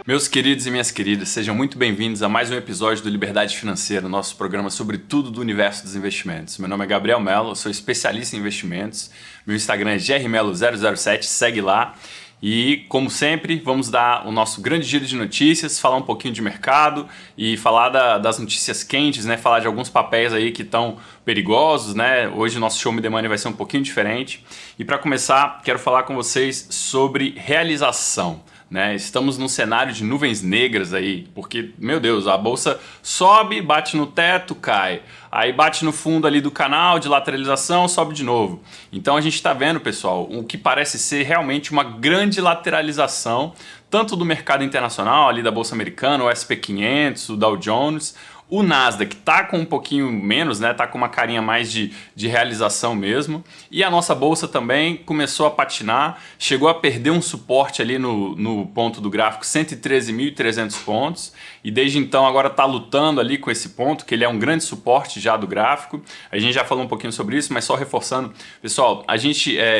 Meus queridos e minhas queridas, sejam muito bem-vindos a mais um episódio do Liberdade Financeira, nosso programa sobre tudo do universo dos investimentos. Meu nome é Gabriel Mello, eu sou especialista em investimentos, meu Instagram é grmelo007, segue lá. E, como sempre, vamos dar o nosso grande giro de notícias, falar um pouquinho de mercado e falar das notícias quentes, né? Falar de alguns papéis aí que estão perigosos, né? Hoje o nosso Show Me The Money vai ser um pouquinho diferente. E para começar, quero falar com vocês sobre realização. Né? Estamos num cenário de nuvens negras aí, porque, meu Deus, a bolsa sobe, bate no teto, cai. Aí bate no fundo ali do canal de lateralização, sobe de novo. Então a gente está vendo, pessoal, o que parece ser realmente uma grande lateralização, tanto do mercado internacional, ali da Bolsa Americana, o SP500, o Dow Jones. O Nasdaq tá com um pouquinho menos, né? Tá com uma carinha mais de realização mesmo. E a nossa bolsa também começou a patinar, chegou a perder um suporte ali no ponto do gráfico, 113.300 pontos. E desde então agora tá lutando ali com esse ponto, que ele é um grande suporte já do gráfico. A gente já falou um pouquinho sobre isso, mas só reforçando. Pessoal,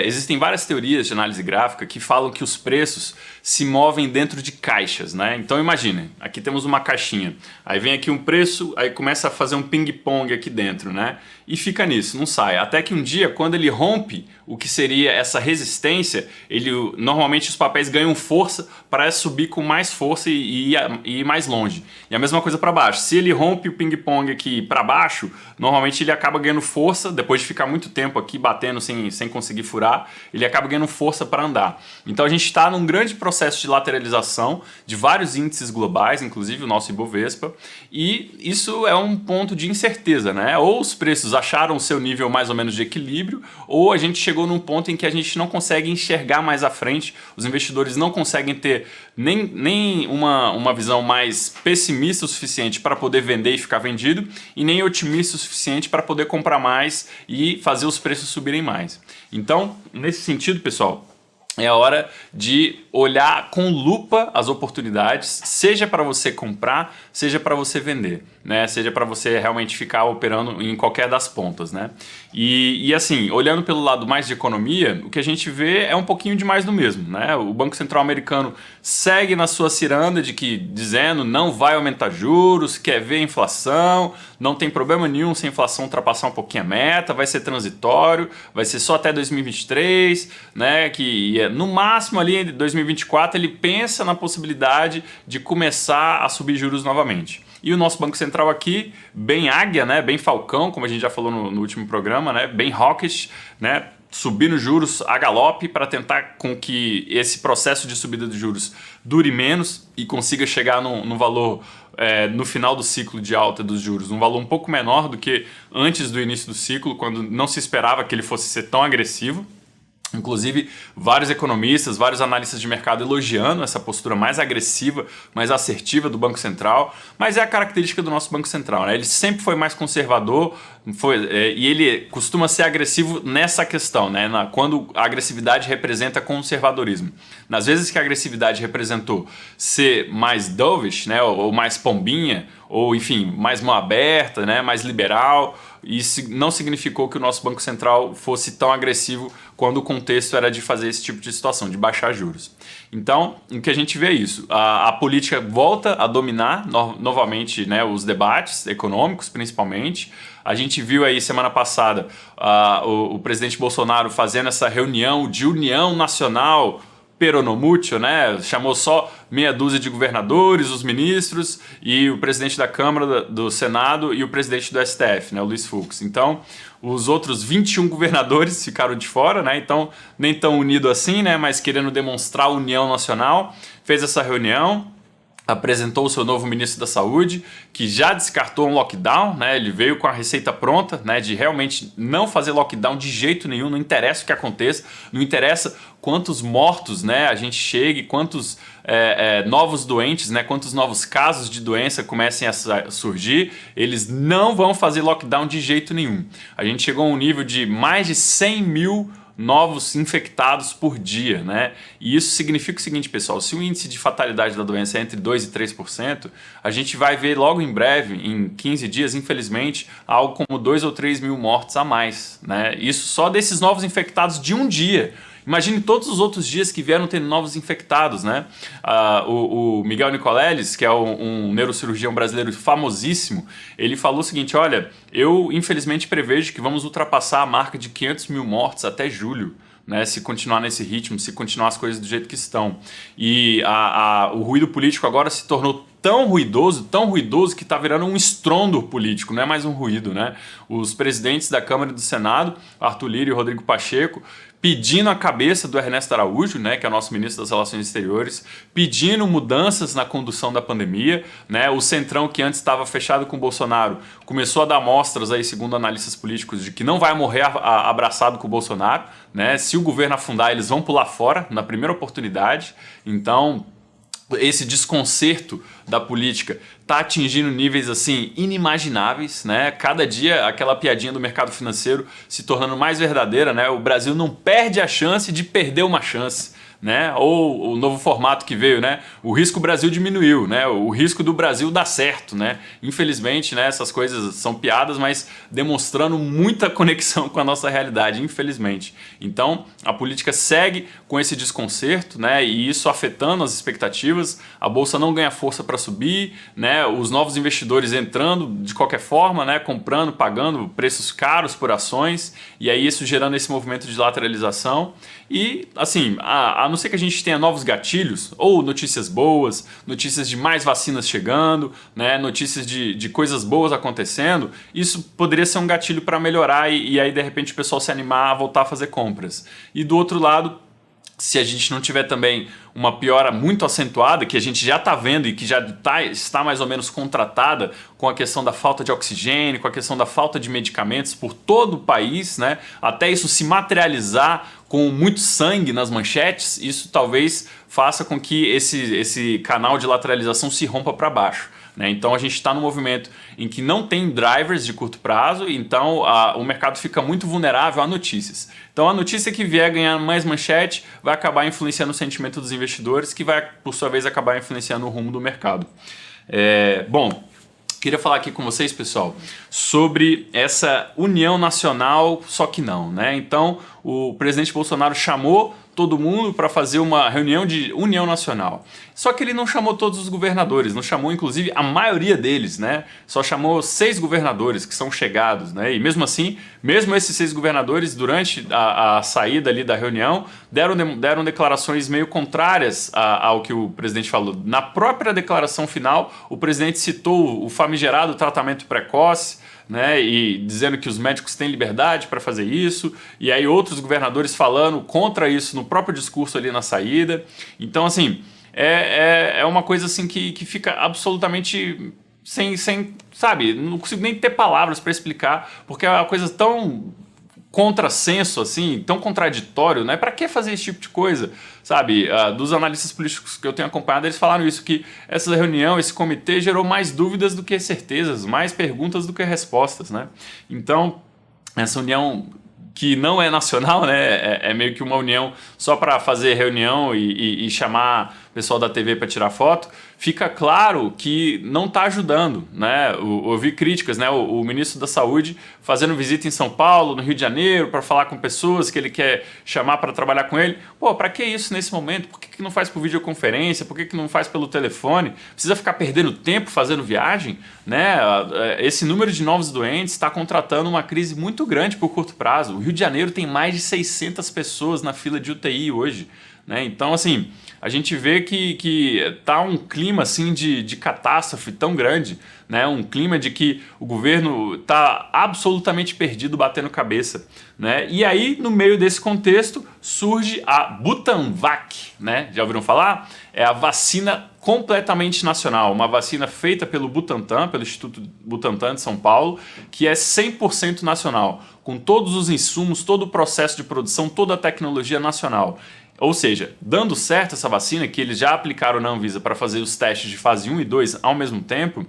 existem várias teorias de análise gráfica que falam que os preços se movem dentro de caixas, né? Então imaginem, aqui temos uma caixinha, aí vem aqui um preço, aí começa a fazer um ping-pong aqui dentro, né? E fica nisso, não sai. Até que um dia, quando ele rompe o que seria essa resistência, normalmente os papéis ganham força para subir com mais força e ir mais longe. E a mesma coisa para baixo. Se ele rompe o ping-pong aqui para baixo, normalmente ele acaba ganhando força, depois de ficar muito tempo aqui batendo sem conseguir furar, ele acaba ganhando força para andar. Então a gente está num grande processo de lateralização de vários índices globais, inclusive o nosso Ibovespa, e isso é um ponto de incerteza, né? Ou os preços acharam o seu nível mais ou menos de equilíbrio, ou a gente chegou num ponto em que a gente não consegue enxergar mais à frente, os investidores não conseguem ter nem uma visão mais pessimista o suficiente para poder vender e ficar vendido, e nem otimista o suficiente para poder comprar mais e fazer os preços subirem mais. Então, nesse sentido, pessoal, é a hora de olhar com lupa as oportunidades, seja para você comprar, seja para você vender, né? Seja para você realmente ficar operando em qualquer das pontas, né? E assim, olhando pelo lado mais de economia, o que a gente vê é um pouquinho de mais do mesmo, né? O Banco Central americano segue na sua ciranda dizendo não vai aumentar juros, quer ver inflação, não tem problema nenhum se a inflação ultrapassar um pouquinho a meta, vai ser transitório, vai ser só até 2023, né? Que no máximo ali em 2024 ele pensa na possibilidade de começar a subir juros novamente. E o nosso Banco Central aqui, bem águia, né? Bem falcão, como a gente já falou no último programa, né? Bem hawkish, né? Subindo juros a galope para tentar com que esse processo de subida de juros dure menos e consiga chegar num valor no final do ciclo de alta dos juros, um valor um pouco menor do que antes do início do ciclo, quando não se esperava que ele fosse ser tão agressivo. Inclusive, vários economistas, vários analistas de mercado elogiando essa postura mais agressiva, mais assertiva do Banco Central, mas é a característica do nosso Banco Central, né? Ele sempre foi mais conservador e ele costuma ser agressivo nessa questão, né? Quando a agressividade representa conservadorismo. Nas vezes que a agressividade representou ser mais dovish, né? Ou mais pombinha, ou enfim, mais mão aberta, né? Mais liberal, isso não significou que o nosso Banco Central fosse tão agressivo quando o contexto era de fazer esse tipo de situação, de baixar juros. Então, o que a gente vê é isso. A política volta a dominar novamente, né, os debates econômicos, principalmente. A gente viu aí semana passada o presidente Bolsonaro fazendo essa reunião de união nacional peronomútil, né? Chamou só meia dúzia de governadores, os ministros e o presidente da Câmara, do Senado e o presidente do STF, né? O Luiz Fux. Então, os outros 21 governadores ficaram de fora, né? Então, nem tão unido assim, né? Mas querendo demonstrar a união nacional, fez essa reunião, apresentou o seu novo ministro da Saúde, que já descartou um lockdown, né? Ele veio com a receita pronta, né? De realmente não fazer lockdown de jeito nenhum, não interessa o que aconteça, não interessa quantos mortos, né, a gente chegue, quantos novos doentes, né, quantos novos casos de doença comecem a surgir, eles não vão fazer lockdown de jeito nenhum. A gente chegou a um nível de mais de 100 mil novos infectados por dia, né? E isso significa o seguinte, pessoal, se o índice de fatalidade da doença é entre 2% e 3%, a gente vai ver logo em breve, em 15 dias, infelizmente, algo como 2 ou 3 mil mortes a mais, né? Isso só desses novos infectados de um dia. Imagine todos os outros dias que vieram tendo novos infectados, né? O Miguel Nicoleles, que é um neurocirurgião brasileiro famosíssimo, ele falou o seguinte: olha, eu infelizmente prevejo que vamos ultrapassar a marca de 500 mil mortes até julho. Né, se continuar nesse ritmo, se continuar as coisas do jeito que estão. E o ruído político agora se tornou tão ruidoso que está virando um estrondo político, não é mais um ruído, né? Os presidentes da Câmara e do Senado, Arthur Lira e Rodrigo Pacheco, pedindo a cabeça do Ernesto Araújo, né, que é o nosso ministro das Relações Exteriores, pedindo mudanças na condução da pandemia, né? O Centrão, que antes estava fechado com o Bolsonaro, começou a dar mostras aí, segundo analistas políticos, de que não vai morrer abraçado com o Bolsonaro, né? Se o governo afundar, eles vão pular fora na primeira oportunidade. Então, esse desconcerto da política está atingindo níveis assim inimagináveis, né? Cada dia aquela piadinha do mercado financeiro se tornando mais verdadeira, né? O Brasil não perde a chance de perder uma chance, né? Ou o novo formato que veio, né? O risco Brasil diminuiu, né? O risco do Brasil dá certo, né? Infelizmente, né? Essas coisas são piadas, mas demonstrando muita conexão com a nossa realidade, infelizmente. Então, a política segue com esse desconcerto, né? E isso afetando as expectativas. A bolsa não ganha força para subir, né? Os novos investidores entrando de qualquer forma, né? Comprando, pagando preços caros por ações, e aí isso gerando esse movimento de lateralização. E, assim, a não ser que a gente tenha novos gatilhos, ou notícias boas, notícias de mais vacinas chegando, né, notícias de coisas boas acontecendo, isso poderia ser um gatilho para melhorar e aí, de repente, o pessoal se animar a voltar a fazer compras. E do outro lado, se a gente não tiver também uma piora muito acentuada, que a gente já está vendo e que já está mais ou menos contratada com a questão da falta de oxigênio, com a questão da falta de medicamentos por todo o país, né? Até isso se materializar com muito sangue nas manchetes, isso talvez faça com que esse canal de lateralização se rompa para baixo. Então a gente está num movimento em que não tem drivers de curto prazo, então o mercado fica muito vulnerável a notícias. Então a notícia que vier ganhar mais manchete vai acabar influenciando o sentimento dos investidores, que vai, por sua vez, acabar influenciando o rumo do mercado. Bom, queria falar aqui com vocês, pessoal, sobre essa união nacional, só que não, né? Então o presidente Bolsonaro chamou todo mundo para fazer uma reunião de união nacional. Só que ele não chamou todos os governadores, não chamou inclusive a maioria deles, né? Só chamou 6 governadores que são chegados, né? E mesmo assim, mesmo esses 6 governadores, durante a saída ali da reunião, deram declarações meio contrárias ao que o presidente falou. Na própria declaração final, o presidente citou o famigerado tratamento precoce, né, e dizendo que os médicos têm liberdade para fazer isso, e aí outros governadores falando contra isso no próprio discurso ali na saída. Então, assim, é uma coisa assim que fica absolutamente sem, sabe, não consigo nem ter palavras para explicar, porque é uma coisa tão contrassenso, assim, tão contraditório, né? Para que fazer esse tipo de coisa, sabe? Dos analistas políticos que eu tenho acompanhado, eles falaram isso, que essa reunião, esse comitê gerou mais dúvidas do que certezas, mais perguntas do que respostas, né? Então, essa união que não é nacional, né? É meio que uma união só para fazer reunião e chamar o pessoal da TV para tirar foto, fica claro que não está ajudando, né? Eu vi críticas, né? O ministro da Saúde fazendo visita em São Paulo, no Rio de Janeiro, para falar com pessoas que ele quer chamar para trabalhar com ele. Pô, para que isso nesse momento? Por que não faz por videoconferência? Por que não faz pelo telefone? Precisa ficar perdendo tempo fazendo viagem, né? Esse número de novos doentes está contratando uma crise muito grande por curto prazo. O Rio de Janeiro tem mais de 600 pessoas na fila de UTI hoje, né? Então, assim, a gente vê que tá um clima assim de catástrofe tão grande, né? Um clima de que o governo tá absolutamente perdido, batendo cabeça, né? E aí, no meio desse contexto, surge a Butanvac, né? Já ouviram falar? É a vacina completamente nacional, uma vacina feita pelo Butantan, pelo Instituto Butantan de São Paulo, que é 100% nacional, com todos os insumos, todo o processo de produção, toda a tecnologia nacional. Ou seja, dando certo essa vacina, que eles já aplicaram na Anvisa para fazer os testes de fase 1 e 2 ao mesmo tempo,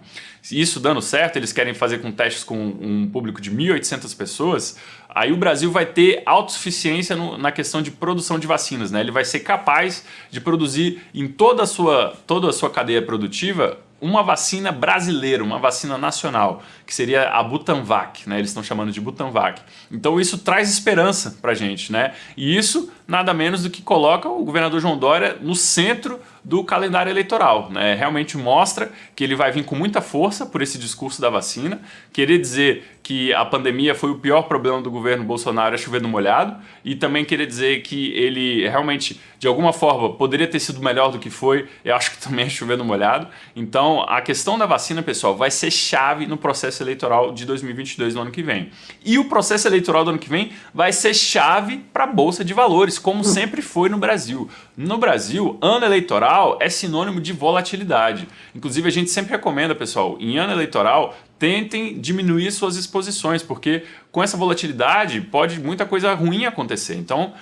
isso dando certo, eles querem fazer com testes com um público de 1.800 pessoas, aí o Brasil vai ter autossuficiência na questão de produção de vacinas, né? Ele vai ser capaz de produzir em toda a sua cadeia produtiva uma vacina brasileira, uma vacina nacional, que seria a Butanvac, né? Eles estão chamando de Butanvac. Então isso traz esperança pra gente, né? E isso nada menos do que coloca o governador João Dória no centro do calendário eleitoral, né? Realmente mostra que ele vai vir com muita força por esse discurso da vacina, querer dizer que a pandemia foi o pior problema do governo Bolsonaro é chover no molhado, e também querer dizer que ele realmente, de alguma forma, poderia ter sido melhor do que foi, eu acho que também é chover no molhado. Então, a questão da vacina, pessoal, vai ser chave no processo eleitoral de 2022, no ano que vem. E o processo eleitoral do ano que vem vai ser chave para a Bolsa de Valores, como sempre foi no Brasil. No Brasil, ano eleitoral é sinônimo de volatilidade. Inclusive, a gente sempre recomenda, pessoal, em ano eleitoral, tentem diminuir suas exposições, porque com essa volatilidade pode muita coisa ruim acontecer. Então,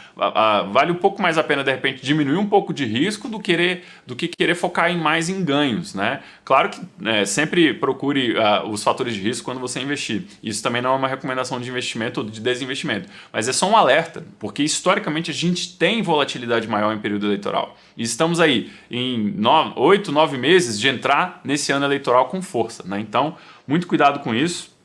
vale um pouco mais a pena, de repente, diminuir um pouco de risco do que querer focar mais em ganhos, né? Claro que sempre procure os fatores de risco quando você investir. Isso também não é uma recomendação de investimento ou de desinvestimento, mas é só um alerta, porque historicamente a gente tem volatilidade maior em período eleitoral. E estamos aí em 8, 9 meses de entrar nesse ano eleitoral com força, né? Então, muito cuidado com isso.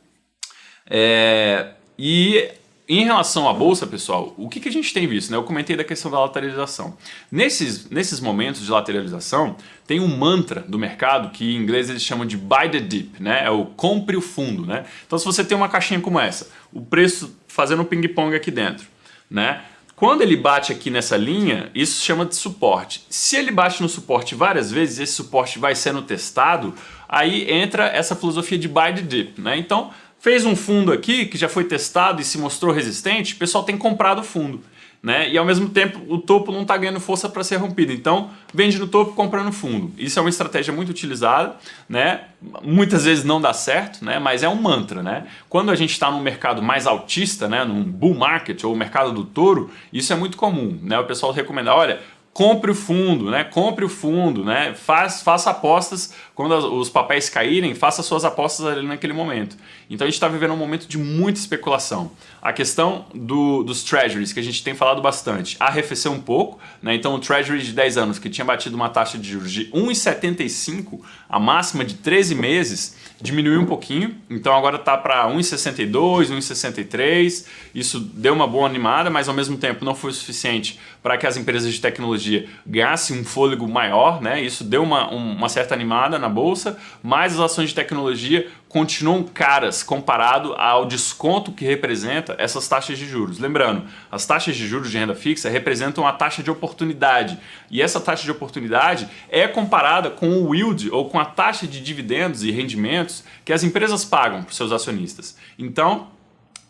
E em relação à bolsa, pessoal, o que a gente tem visto, né? Eu comentei da questão da lateralização. Nesses momentos de lateralização, tem um mantra do mercado que em inglês eles chamam de buy the dip, né? É o compre o fundo, né? Então, se você tem uma caixinha como essa, o preço fazendo um ping-pong aqui dentro, né? Quando ele bate aqui nessa linha, isso se chama de suporte. Se ele bate no suporte várias vezes, esse suporte vai sendo testado, aí entra essa filosofia de buy the dip, né? Então, fez um fundo aqui que já foi testado e se mostrou resistente, o pessoal tem comprado o fundo, né? E ao mesmo tempo o topo não está ganhando força para ser rompido. Então, vende no topo comprando fundo. Isso é uma estratégia muito utilizada, né? Muitas vezes não dá certo, né? Mas é um mantra, né? Quando a gente está num mercado mais altista, né? Num bull market ou mercado do touro, isso é muito comum, né? O pessoal recomenda, olha, compre o fundo, né? Compre o fundo, né? Faça apostas quando os papéis caírem, faça suas apostas ali naquele momento. Então a gente está vivendo um momento de muita especulação. A questão dos treasuries, que a gente tem falado bastante, arrefeceu um pouco, né? Então o treasury de 10 anos, que tinha batido uma taxa de juros de 1,75, a máxima de 13 meses, diminuiu um pouquinho, então agora está para 1,62, 1,63, isso deu uma boa animada, mas ao mesmo tempo não foi o suficiente para que as empresas de tecnologia ganhassem um fôlego maior, né? Isso deu uma certa animada na bolsa, mas as ações de tecnologia continuam caras comparado ao desconto que representa essas taxas de juros. Lembrando, as taxas de juros de renda fixa representam a taxa de oportunidade, e essa taxa de oportunidade é comparada com o yield ou com a taxa de dividendos e rendimentos que as empresas pagam para os seus acionistas. Então,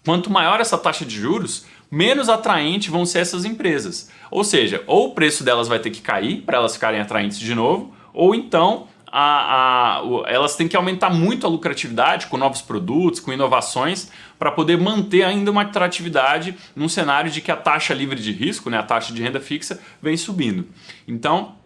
quanto maior essa taxa de juros, menos atraente vão ser essas empresas. Ou seja, ou o preço delas vai ter que cair para elas ficarem atraentes de novo, ou então elas têm que aumentar muito a lucratividade com novos produtos, com inovações, para poder manter ainda uma atratividade num cenário de que a taxa livre de risco, né, a taxa de renda fixa, vem subindo. Então,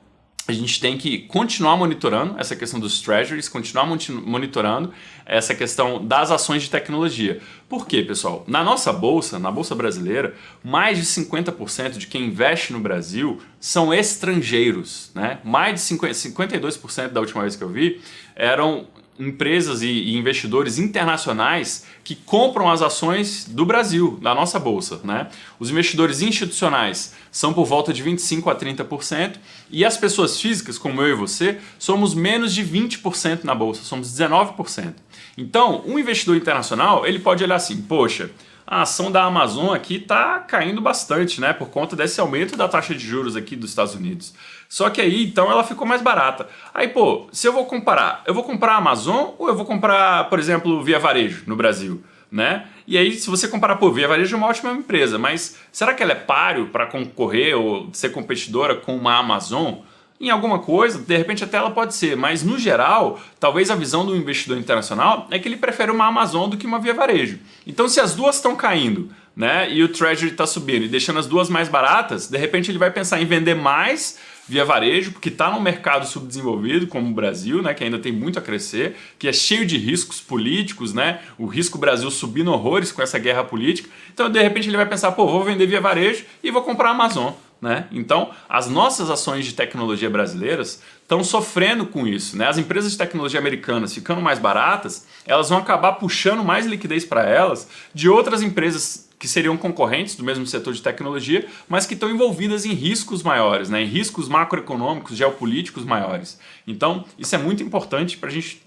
a gente tem que continuar monitorando essa questão dos treasuries, continuar monitorando essa questão das ações de tecnologia. Por quê, pessoal? Na nossa bolsa, na bolsa brasileira, mais de 50% de quem investe no Brasil são estrangeiros, né? Mais de 52% da última vez que eu vi eram empresas e investidores internacionais que compram as ações do Brasil, da nossa bolsa, né? Os investidores institucionais são por volta de 25% a 30% e as pessoas físicas, como eu e você, somos menos de 20% na bolsa, somos 19%. Então, um investidor internacional, ele pode olhar assim, poxa, a ação da Amazon aqui está caindo bastante, né? Por conta desse aumento da taxa de juros aqui dos Estados Unidos. Só que aí, então, ela ficou mais barata. Aí, pô, se eu vou comprar a Amazon ou eu vou comprar, por exemplo, Via Varejo no Brasil, né? E aí, se você comparar, pô, Via Varejo é uma ótima empresa, mas será que ela é páreo para concorrer ou ser competidora com uma Amazon? Em alguma coisa, de repente até ela pode ser, mas no geral, talvez a visão do investidor internacional é que ele prefere uma Amazon do que uma Via Varejo. Então, se as duas estão caindo, né, e o Treasury está subindo e deixando as duas mais baratas, de repente ele vai pensar em vender mais Via Varejo, porque está num mercado subdesenvolvido como o Brasil, né, que ainda tem muito a crescer, que é cheio de riscos políticos, né, o risco Brasil subindo horrores com essa guerra política. Então, de repente ele vai pensar, pô, vou vender Via Varejo e vou comprar a Amazon. né? Então, as nossas ações de tecnologia brasileiras estão sofrendo com isso, né? As empresas de tecnologia americanas ficando mais baratas, elas vão acabar puxando mais liquidez para elas de outras empresas que seriam concorrentes do mesmo setor de tecnologia, mas que estão envolvidas em riscos maiores, né? Em riscos macroeconômicos, geopolíticos maiores. Então, isso é muito importante para a gente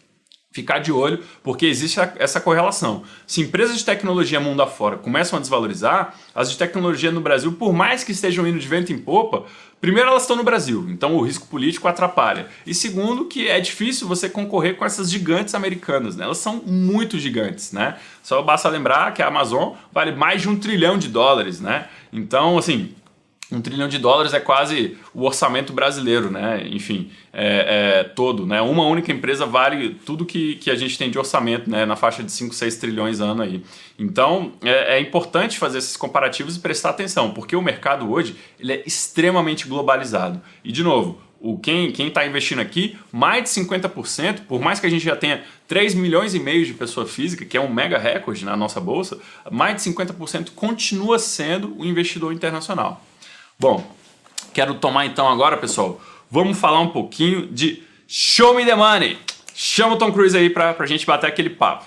ficar de olho, porque existe essa correlação. Se empresas de tecnologia mundo afora começam a desvalorizar, as de tecnologia no Brasil, por mais que estejam indo de vento em popa, primeiro elas estão no Brasil, então o risco político atrapalha. E segundo, que é difícil você concorrer com essas gigantes americanas, né? Elas são muito gigantes, né? Só basta lembrar que a Amazon vale mais de $1 trilhão, né? Então, assim, $1 trilhão é quase o orçamento brasileiro, né? Enfim, todo, né? Uma única empresa vale tudo que a gente tem de orçamento, né? Na faixa de 5, 6 trilhões ano aí. Então, é importante fazer esses comparativos e prestar atenção, porque o mercado hoje ele é extremamente globalizado. E, de novo, quem está investindo aqui, mais de 50%, por mais que a gente já tenha 3,5 milhões de pessoa física, que é um mega recorde na nossa bolsa, mais de 50% continua sendo o investidor internacional. Bom, quero tomar então agora, pessoal, vamos falar um pouquinho de Show Me The Money. Chama o Tom Cruise aí pra gente bater aquele papo.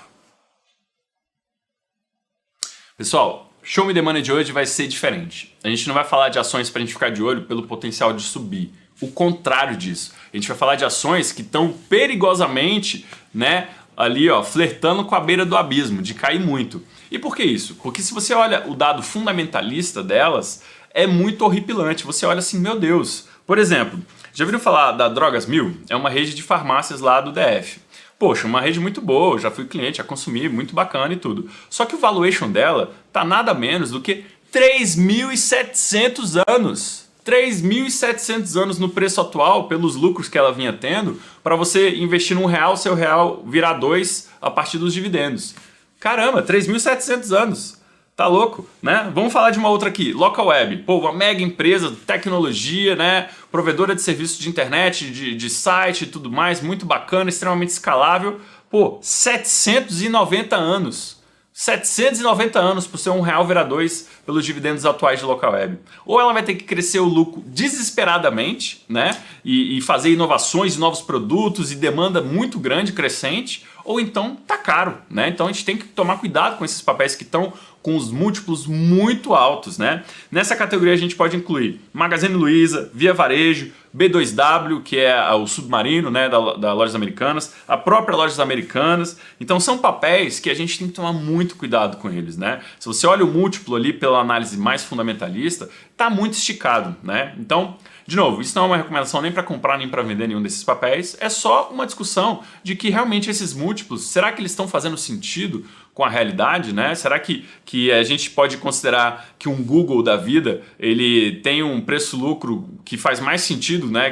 Pessoal, Show Me The Money de hoje vai ser diferente. A gente não vai falar de ações pra gente ficar de olho pelo potencial de subir. O contrário disso. A gente vai falar de ações que estão perigosamente, né, ali, ó, flertando com a beira do abismo, de cair muito. E por que isso? Porque se você olha o dado fundamentalista delas, é muito horripilante. Você olha assim, meu Deus. Por exemplo, já ouviram falar da Drogas 1000? É uma rede de farmácias lá do DF. Poxa, uma rede muito boa, já fui cliente, já consumi, muito bacana e tudo. Só que o valuation dela tá nada menos do que 3.700 anos. 3.700 anos no preço atual, pelos lucros que ela vinha tendo, para você investir R$1, seu real virar 2 a partir dos dividendos. Caramba, 3.700 anos. Tá louco, né? Vamos falar de uma outra aqui, Localweb. Pô, uma mega empresa de tecnologia, né? Provedora de serviços de internet, de site e tudo mais, muito bacana, extremamente escalável. Pô, 790 anos. 790 anos por ser R$1 virar 2 pelos dividendos atuais de Localweb. Ou ela vai ter que crescer o lucro desesperadamente, né? E fazer inovações, novos produtos e demanda muito grande, crescente, ou então tá caro, né? Então a gente tem que tomar cuidado com esses papéis que estão com os múltiplos muito altos, né? Nessa categoria a gente pode incluir Magazine Luiza, Via Varejo, B2W, que é o submarino, né, da Lojas Americanas, a própria Lojas Americanas. Então são papéis que a gente tem que tomar muito cuidado com eles, né? Se você olha o múltiplo ali pela análise mais fundamentalista, tá muito esticado, né? Então, de novo, isso não é uma recomendação nem para comprar nem para vender nenhum desses papéis, é só uma discussão de que realmente esses múltiplos, será que eles estão fazendo sentido com a realidade, né? Será que a gente pode considerar que um Google da vida, ele tem um preço-lucro que faz mais sentido, né?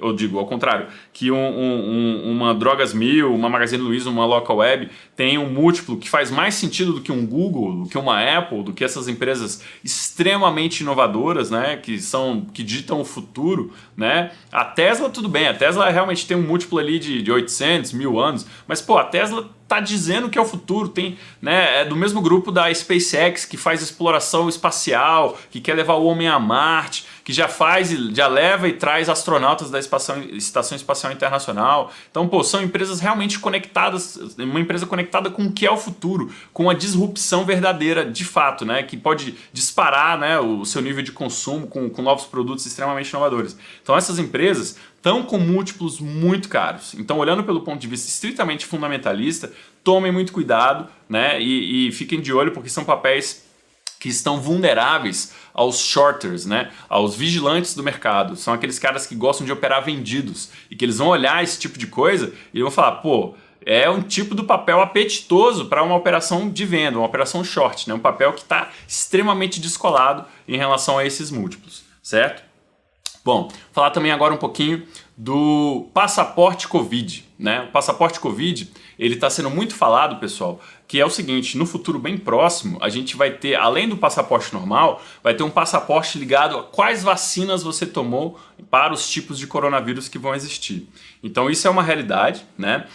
Eu digo, ao contrário, que uma Drogas 1000, uma Magazine Luiza, uma Localweb tem um múltiplo que faz mais sentido do que um Google, do que uma Apple, do que essas empresas extremamente inovadoras, né? Que ditam o futuro, né? A Tesla, tudo bem, a Tesla realmente tem um múltiplo ali de 800, 1000 anos, mas pô, a Tesla tá dizendo que é o futuro, tem, né, é do mesmo grupo da SpaceX, que faz exploração espacial, que quer levar o homem a Marte, que já leva e traz astronautas da Estação Espacial Internacional. Então, pô, são empresas realmente conectadas, uma empresa conectada com o que é o futuro, com a disrupção verdadeira de fato, né, que pode disparar, né, o seu nível de consumo com novos produtos extremamente inovadores. Então, essas empresas estão com múltiplos muito caros. Então, olhando pelo ponto de vista estritamente fundamentalista, tomem muito cuidado, né, e fiquem de olho, porque são papéis que estão vulneráveis aos shorters, né, aos vigilantes do mercado. São aqueles caras que gostam de operar vendidos e que eles vão olhar esse tipo de coisa e vão falar, pô, é um tipo do papel apetitoso para uma operação de venda, uma operação short, né, um papel que está extremamente descolado em relação a esses múltiplos, certo? Bom, falar também agora um pouquinho do passaporte Covid, né? O passaporte Covid, ele está sendo muito falado, pessoal, que é o seguinte, no futuro bem próximo, a gente vai ter, além do passaporte normal, vai ter um passaporte ligado a quais vacinas você tomou para os tipos de coronavírus que vão existir. Então isso é uma realidade, né?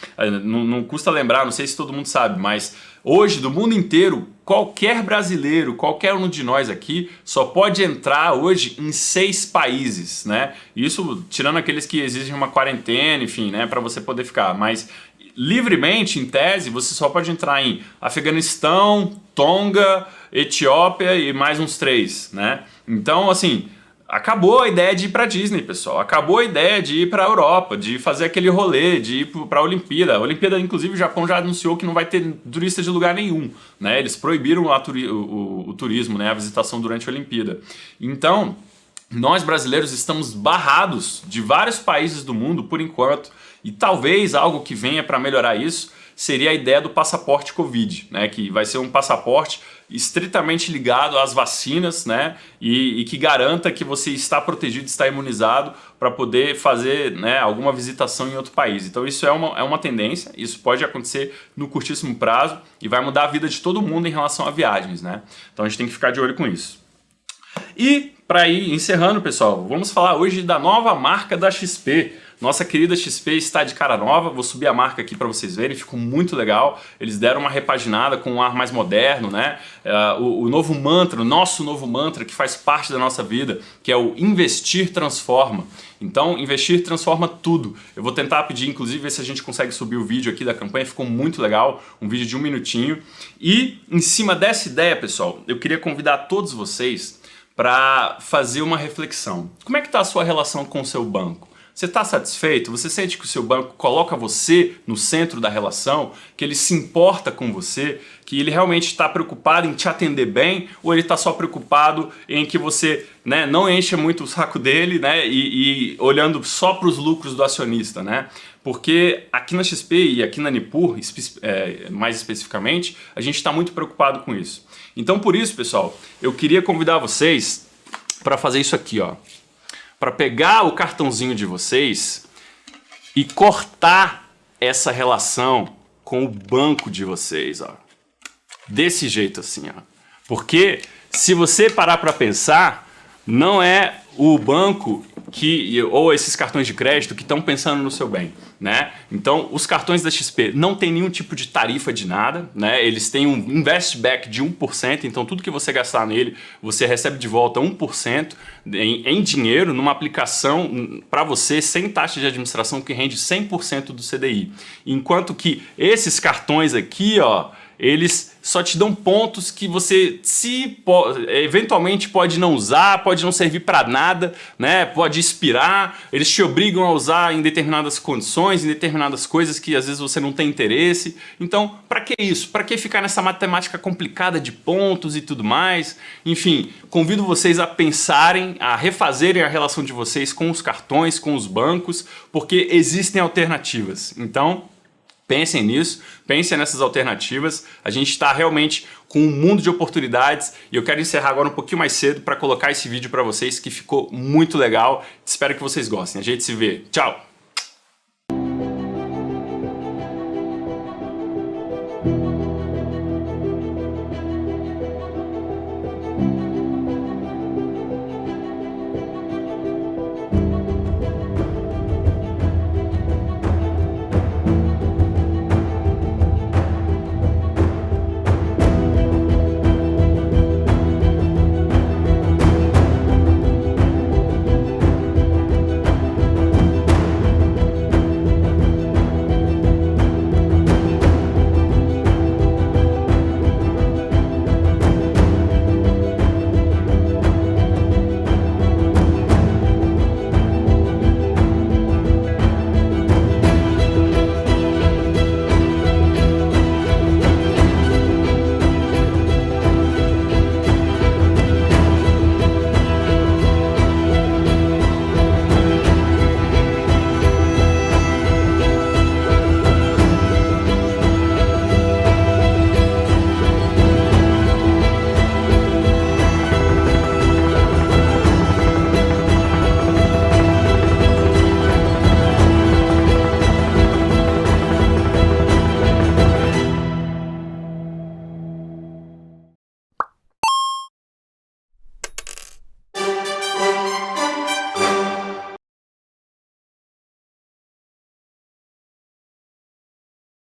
Não custa lembrar, não sei se todo mundo sabe, mas hoje, do mundo inteiro, qualquer brasileiro, qualquer um de nós aqui, só pode entrar hoje em 6 países, né? Isso tirando aqueles que exigem uma quarentena, enfim, né, para você poder ficar, mas livremente, em tese, você só pode entrar em Afeganistão, Tonga, Etiópia e mais uns 3, né? Então, assim, acabou a ideia de ir pra Disney, pessoal. Acabou a ideia de ir pra Europa, de fazer aquele rolê, de ir pra Olimpíada. A Olimpíada, inclusive, o Japão já anunciou que não vai ter turista de lugar nenhum, né? Eles proibiram o turismo, né? A visitação durante a Olimpíada. Então, nós brasileiros estamos barrados de vários países do mundo por enquanto, e talvez algo que venha para melhorar isso seria a ideia do passaporte Covid, né? Que vai ser um passaporte estritamente ligado às vacinas, né? E que garanta que você está protegido, está imunizado para poder fazer, né, alguma visitação em outro país. Então isso é uma tendência, isso pode acontecer no curtíssimo prazo e vai mudar a vida de todo mundo em relação a viagens, né? Então a gente tem que ficar de olho com isso. E para ir encerrando, pessoal, vamos falar hoje da nova marca da XP. Nossa querida XP está de cara nova, vou subir a marca aqui para vocês verem, ficou muito legal. Eles deram uma repaginada com um ar mais moderno, né? O novo mantra, o nosso novo mantra que faz parte da nossa vida, que é o Investir Transforma. Então, investir transforma tudo. Eu vou tentar pedir, inclusive, ver se a gente consegue subir o vídeo aqui da campanha, ficou muito legal, um vídeo de 1 minutinho. E, em cima dessa ideia, pessoal, eu queria convidar todos vocês para fazer uma reflexão. Como é que está a sua relação com o seu banco? Você está satisfeito? Você sente que o seu banco coloca você no centro da relação? Que ele se importa com você? Que ele realmente está preocupado em te atender bem? Ou ele está só preocupado em que você, né, não encha muito o saco dele, né, e olhando só para os lucros do acionista, né? Porque aqui na XP e aqui na Nipur, mais especificamente, a gente está muito preocupado com isso. Então por isso, pessoal, eu queria convidar vocês para fazer isso aqui, ó. Para pegar o cartãozinho de vocês e cortar essa relação com o banco de vocês, ó. Desse jeito assim, ó. Porque se você parar para pensar, não é o banco ou esses cartões de crédito que estão pensando no seu bem, né? Então, os cartões da XP não tem nenhum tipo de tarifa de nada, né? Eles têm um investback de 1%, então tudo que você gastar nele, você recebe de volta 1% em dinheiro numa aplicação para você sem taxa de administração que rende 100% do CDI. Enquanto que esses cartões aqui, ó, eles só te dão pontos que você eventualmente pode não usar, pode não servir para nada, né? Pode expirar, eles te obrigam a usar em determinadas condições, em determinadas coisas que às vezes você não tem interesse. Então, para que isso? Para que ficar nessa matemática complicada de pontos e tudo mais? Enfim, convido vocês a pensarem, a refazerem a relação de vocês com os cartões, com os bancos, porque existem alternativas. Então, pensem nisso, pensem nessas alternativas. A gente está realmente com um mundo de oportunidades e eu quero encerrar agora um pouquinho mais cedo para colocar esse vídeo para vocês que ficou muito legal. Espero que vocês gostem. A gente se vê. Tchau!